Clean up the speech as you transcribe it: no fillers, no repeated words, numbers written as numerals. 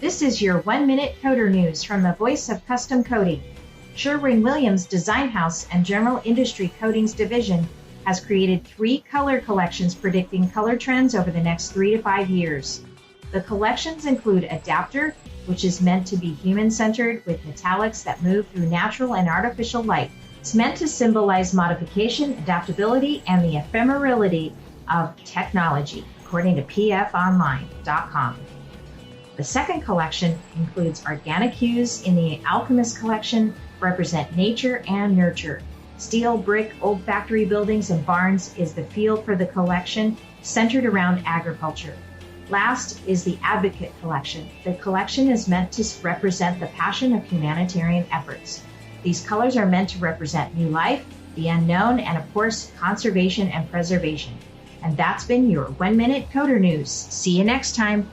This is your 1-minute coder news from the Voice of Custom Coding. Sherwin-Williams Design House and General Industry Coatings Division has created 3 color collections predicting color trends over the next 3 to 5 years. The collections include Adapter, which is meant to be human-centered with metallics that move through natural and artificial light. It's meant to symbolize modification, adaptability, and the ephemerality of technology, according to pfonline.com. The second collection includes organic hues in the Alchemist collection, represent nature and nurture. Steel, brick, old factory buildings, and barns is the field for the collection, centered around agriculture. Last is the Advocate collection. The collection is meant to represent the passion of humanitarian efforts. These colors are meant to represent new life, the unknown, and of course, conservation and preservation. And that's been your 1-minute coder news. See you next time.